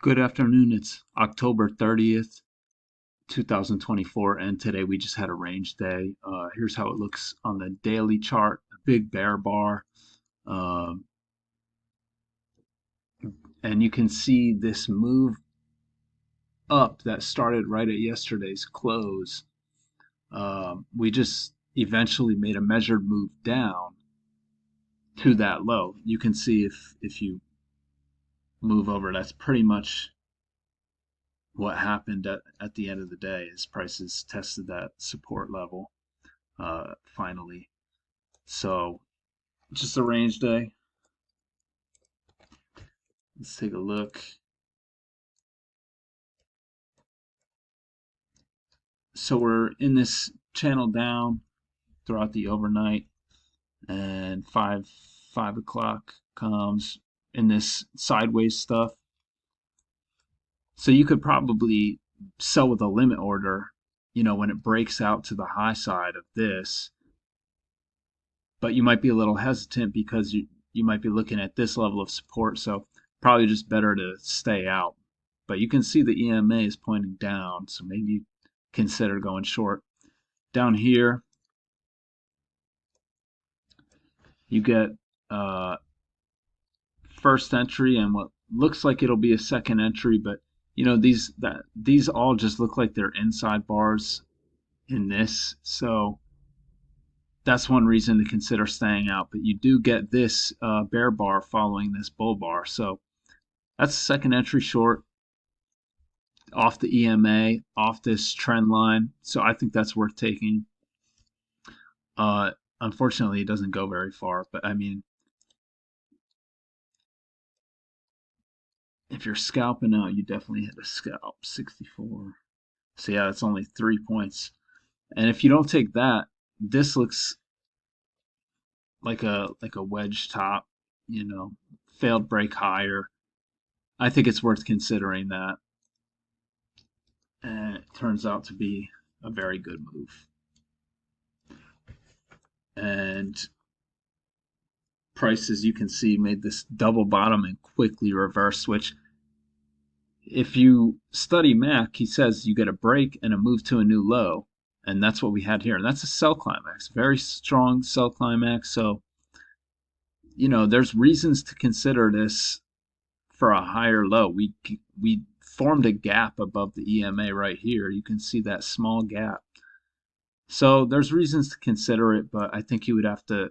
Good afternoon. It's October 30th, 2024, and today we just had a range day. Here's how it looks on the daily chart. A big bear bar, um, and you can see this move up that started right at yesterday's close. We just eventually made a measured move down to that low. You can see if you move over, that's pretty much what happened at the end of the day. Is prices tested that support level finally. So just a range day. Let's take a look. So we're in this channel down throughout the overnight, and five o'clock comes in this sideways stuff. So you could probably sell with a limit order, when it breaks out to the high side of this, but you might be a little hesitant because you might be looking at this level of support. So probably just better to stay out. But you can see the EMA is pointing down, so maybe consider going short. Down here, you get first entry and what looks like it'll be a second entry, but these all just look like they're inside bars in this, so that's one reason to consider staying out. But you do get this bear bar following this bull bar, so that's second entry short off the EMA, off this trend line. So I think that's worth taking. Uh, Unfortunately, it doesn't go very far, but I mean, if you're scalping out, you definitely hit a scalp. 64. So yeah, it's only 3 points. And if you don't take that, this looks like a wedge top, you know, failed break higher. I think it's worth considering that. And it turns out to be a very good move. And prices, you can see, made this double bottom and quickly reversed, which if you study Mac, he says you get a break and a move to a new low. And that's what we had here. And that's a sell climax, very strong sell climax. So, there's reasons to consider this for a higher low. We formed a gap above the EMA right here. You can see that small gap. So there's reasons to consider it, but I think you would have to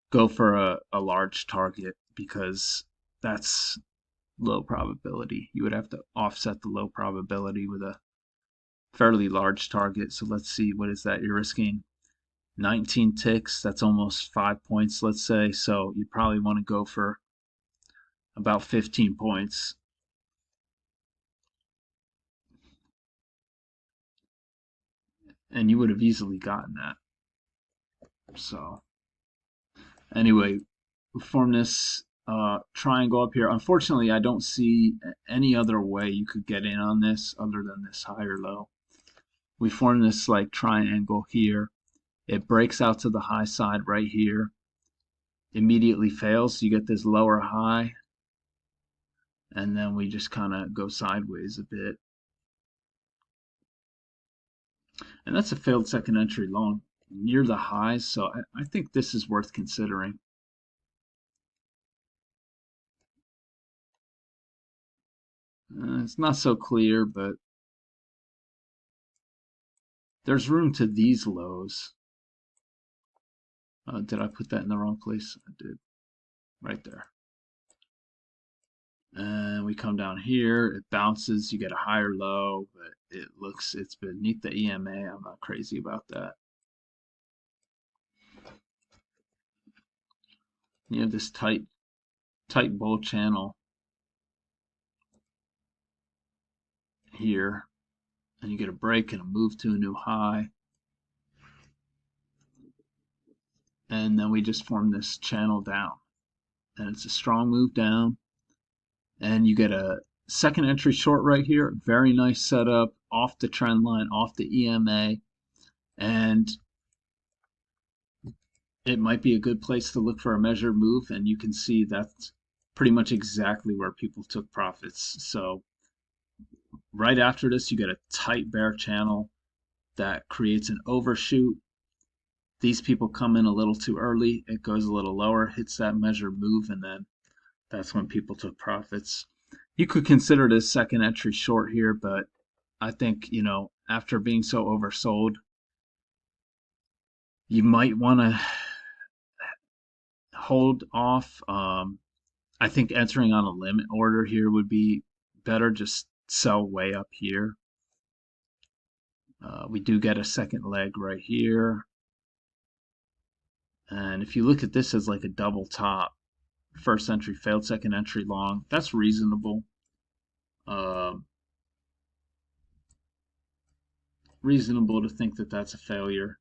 go for a large target because that's low probability. You would have to offset the low probability with a fairly large target. So let's see, what is that? You're risking 19 ticks. That's almost 5 points, let's say. So you probably want to go for about 15 points. And you would have easily gotten that. So anyway, we form this triangle up here. Unfortunately, I don't see any other way you could get in on this other than this higher low. We form this like triangle here. It breaks out to the high side right here. Immediately fails. So you get this lower high. And then we just kind of go sideways a bit. And that's a failed second entry long near the highs. So I think this is worth considering. It's not so clear, but there's room to these lows. Did I put that in the wrong place? I did. Right there. And we come down here. It bounces. You get a higher low, but it's beneath the EMA. I'm not crazy about that. You have this tight bull channel here, and you get a break and a move to a new high. And then we just form this channel down. And it's a strong move down. And you get a second entry short right here. Very nice setup off the trend line, off the EMA. And it might be a good place to look for a measured move. And you can see that pretty much exactly where people took profits. So right after this, you get a tight bear channel that creates an overshoot. These people come in a little too early. It goes a little lower, hits that measured move, and then that's when people took profits. You could consider this second entry short here, but I think, after being so oversold, you might want to hold off. I think entering on a limit order here would be better. Just sell way up here. We do get a second leg right here. And if you look at this as like a double top, first entry failed, second entry long, that's reasonable. Um, Reasonable to think that that's a failure.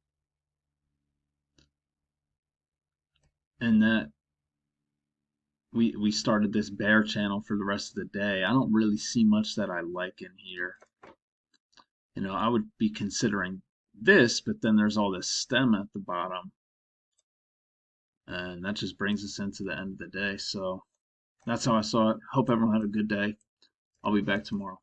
And that we started this bear channel for the rest of the day. I don't really see much that I like in here. I would be considering this, but then there's all this stem at the bottom, and that just brings us into the end of the day. So that's how I saw it. Hope everyone had a good day. I'll be back tomorrow.